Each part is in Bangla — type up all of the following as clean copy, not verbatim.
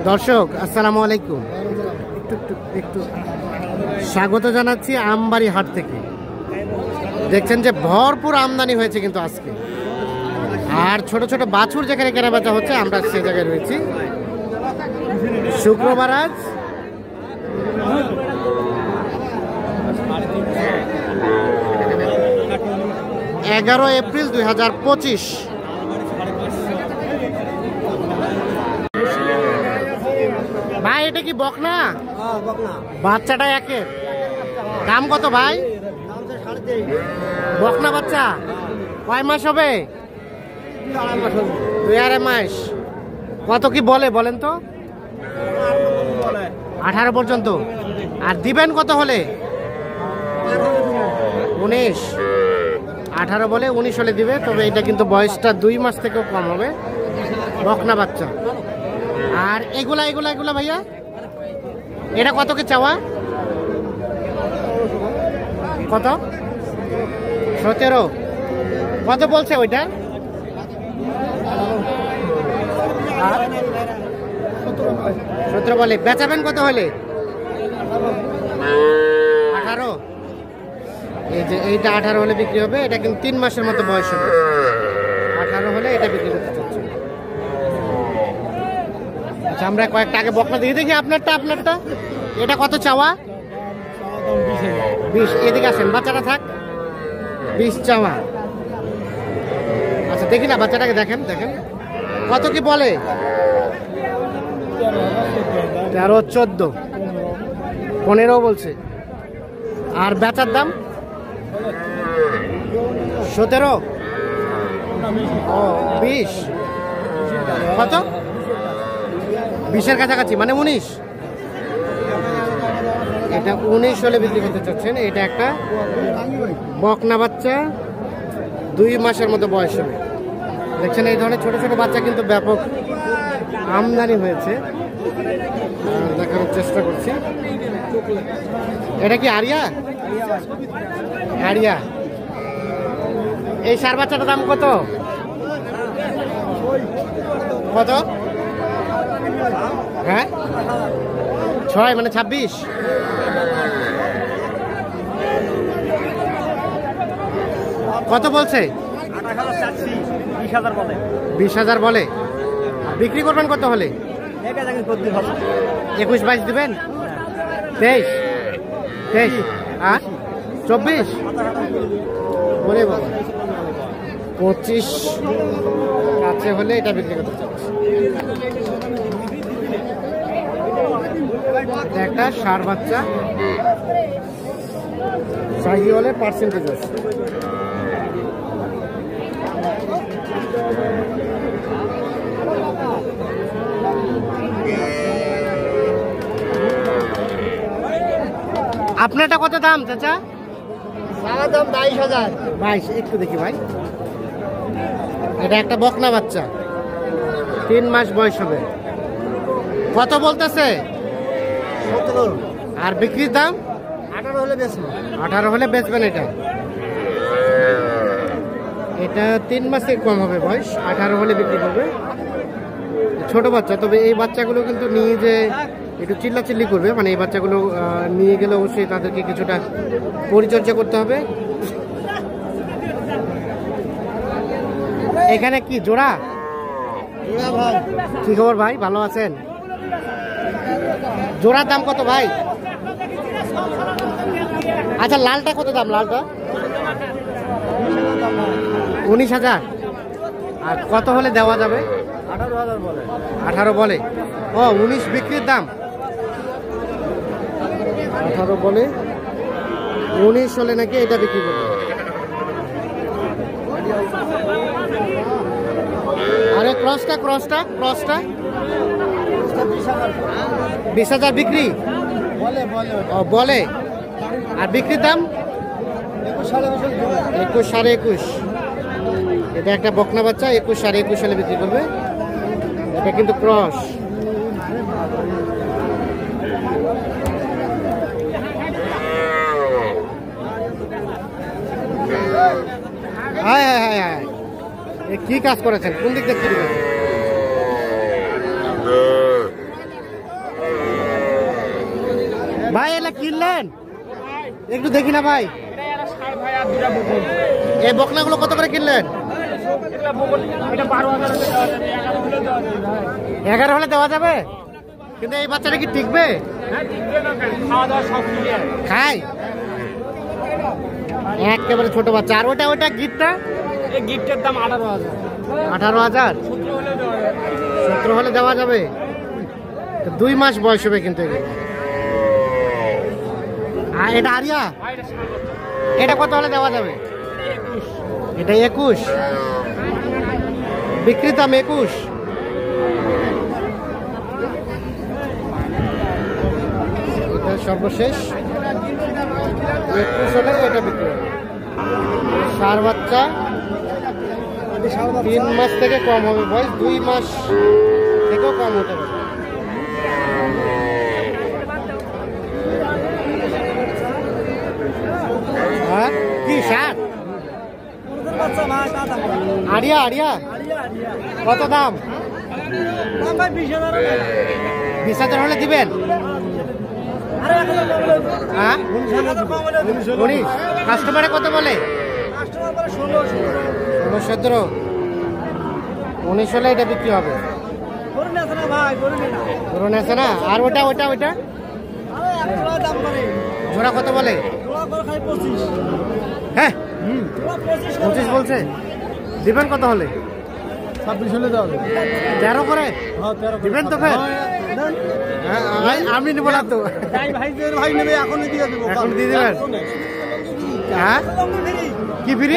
দর্শক আসসালামু আলাইকুম, একটু স্বাগত জানাচ্ছি আমবাড়ি হাট থেকে। দেখছেন যে ভরপুর আমদানি হয়েছে কিন্তু আজকে, আর ছোট ছোট বাছুর যেখানে কেনাবেচা হচ্ছে আমরা সে জায়গায় রয়েছি। শুক্রবার আজ 11 এপ্রিল 2025। ভাই এটা কি বকনা? বাচ্চাটা একের দাম কত ভাই? বকনা বাচ্চা কয় মাস হবে? 2.5 মাস। কত কি বলে বলেন তো? 18 পর্যন্ত। আর দিবেন কত হলে? 19। 18 বলে 19 হলে দিবে। তবে এটা কিন্তু বয়সটা 2 মাস থেকেও কম হবে, বকনা বাচ্চা। আর এগুলা এগুলা এগুলা ভাইয়া এটা কত কি চাওয়া? কত? 17। কত বলছে ওইটা? 17 বলে। বেচাবেন কত হলে? 18। এই যে এইটা 18 হলে বিক্রি হবে। এটা কিন্তু 3 মাসের মতো বয়স হবে। 18 হলে এটা বিক্রি করতে চাচ্ছি। আচ্ছা, আমরা কয়েকটা আগে বকনা দিয়ে দেখি। আপনারটা এটা কত চাওয়া? 20। এদিকে আসেন, বাচ্চাটা থাক। 20 চাওয়া। আচ্ছা দেখি না, বাচ্চাটাকে দেখেন কত কি বলে? 13, 14, 15 বলছে। আর বেচার দাম 17। ও 20। কত? 20-এর কাছাকাছি, মানে 19। এটা 19 হলে বিক্রি করতে চাচ্ছেন। এটা একটা বকনা বাচ্চা, 2 মাসের মতো বয়স হবে। দেখছেন এই ধরনের ছোট ছোট বাচ্চা কিন্তু ব্যাপক আমদানি হয়েছে, দেখানোর চেষ্টা করছি। এটা কি আরিয়া? আরিয়া। এই সার বাচ্চাটার দাম কত? কত? হ্যাঁ 6 মানে 26। কত বলছে? 20,000 বলে। বিক্রি করবেন কত হলে? 21, 22 দিবেন? 23 আর 24 বলে বাবা। 25 কাছে হলে এটা বিক্রি করতে চাচ্ছি। এটা একটা ষাঁড় বাচ্চা, সাহি হলে পার্সেন্টেজ আছে। আপনারটা কত দাম চাচা? দাম 22,000। 22। একটু দেখি ভাই। এটা একটা বকনা বাচ্চা, 3 মাস বয়স হবে। কত বলতেছে? 17। আর বিক্রির দাম? 18 হলে বেচবো। 18 হলে বেচবেন। এটা 3 মাসে কম হবে বয়স, 18 হলে বিক্রি করবে। ছোট বাচ্চা, তবে এই বাচ্চাগুলো কিন্তু নিয়ে যে একটু চিল্লাচিল্লি করবে, মানে এই বাচ্চাগুলো নিয়ে গেলে অবশ্যই তাদেরকে কিছুটা পরিচর্যা করতে হবে। এখানে কি জোড়া? ভাই কি খবর ভাই, ভালো আছেন? জোড়ার দাম কত ভাই? আচ্ছা লালটা কত দাম? লালটা 19,000। আর কত হলে দেওয়া যাবে? 18,000 বলে। 18 বলে। ও 19 বিক্রির দাম। 18 বলে, 19 হলে নাকি এটা বিক্রি করবে। আরে ক্রসটা 20,000 বিক্রি বলে। আর বিক্রির দাম 21, 21.5। এটা একটা বকনা বাচ্চা, 21, 21.5 সালে বিক্রি করবে। এটা কিন্তু ক্রস। হায় হায় হায় হায়, কি কাজ করেছেন? কোন দিক দেখতে দিবেন? কিনলেন? একটু দেখি না ভাই। এই বকনাগুলো কত করে কিনলেন? 11 হলে দেওয়া যাবে, কিন্তু এই বাচ্চাটা কি টিকবে? খাই একেবারে ছোট বাচ্চা। আর ওটা গিফটটা? এই গিফটের দাম 18,000। 18,000? 17 হলে দেওয়া যাবে। 2 মাস বয়স হবে কিন্তু এগুলো। আর এটা আরিয়া, এটা কত হলে দেওয়া যাবে? এটা 21, বিক্রি দাম 21। এটা সর্বশেষ 21 হলে এটা বিক্রি হবে। সার বাচ্চা 3 মাস থেকে কম হবে বয়স, 2 মাস থেকেও কম হতে পারে। হ্যাঁ কি সার? আরিয়া আরিয়া কত দাম? 20,000 হলে দিবেন? হ্যাঁ 19। কাস্টমারে কত বলে? 16-17। 19 হলে এটা বিক্রি হবে। ধরুন আছে না। আর ওটা জোড়া কত বলে? হ্যাঁ 25 বলছে। দিবেন কত হলে? 26 হলে দাও। 13 করে দিবেন তো? ফের আমি নেবো না তো। ভাই নেবে এখন দিয়ে দেবো, এখন দিয়ে দেবেন? হ্যাঁ কি ফ্রি?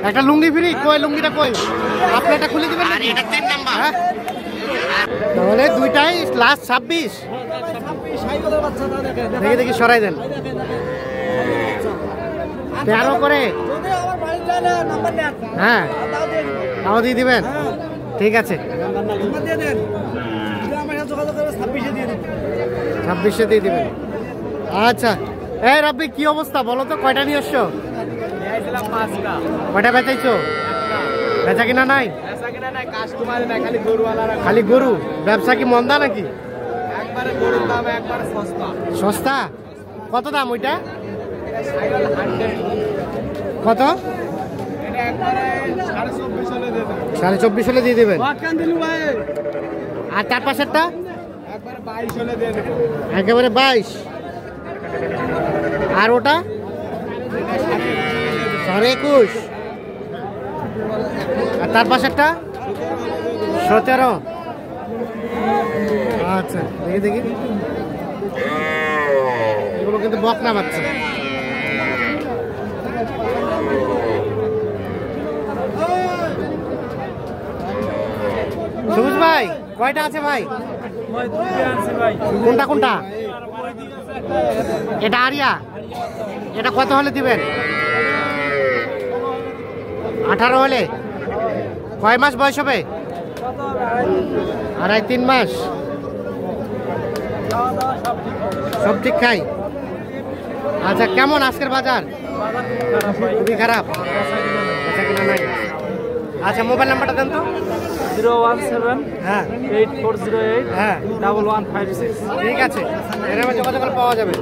একটা লুঙ্গি ফ্রি? কই লুঙ্গিটা কই? আপনি এটা খুলে দিবেন? হ্যাঁ তাহলে দুইটাই লাস্ট 26। দেখি সরাই দেন। 13 করে? হ্যাঁ তাও দিয়ে দিবেন? ঠিক আছে 26-এ দিয়ে দিবেন। আচ্ছা এই রাব্বি কি অবস্থা বলো তো? কয়টা নিয়ে এসছো? কয়টা বেচাইছো? বেচা কিনা নাই? খালি গরু? ব্যবসা কি মন্দা নাকি? সস্তা? কত দাম ওইটা? কত? 24.5 হলে দিয়ে দেবেন। আর তার পাশেরটা? একেবারে 22। আর ওটা? 21.5। আর তার পাশেরটা? 17। আচ্ছা দেখি এগুলো কিন্তু বকনা বাচ্চা। সবুজ ভাই কয়টা আছে ভাই? কোনটা? এটা আরিয়া, এটা কত হলে দিবেন? 18 হলে? কয় মাস বয়স হবে? 2.5-3 মাস। সব ঠিক খাই? আচ্ছা কেমন আজকের বাজার? খুবই খারাপ, বেচা কিনা নাই। আচ্ছা মোবাইল নাম্বারটা দেন তো। 017 হ্যাঁ 8408 হ্যাঁ 1156। ঠিক আছে, এর মধ্যে যোগাযোগ করলে পাওয়া যাবে।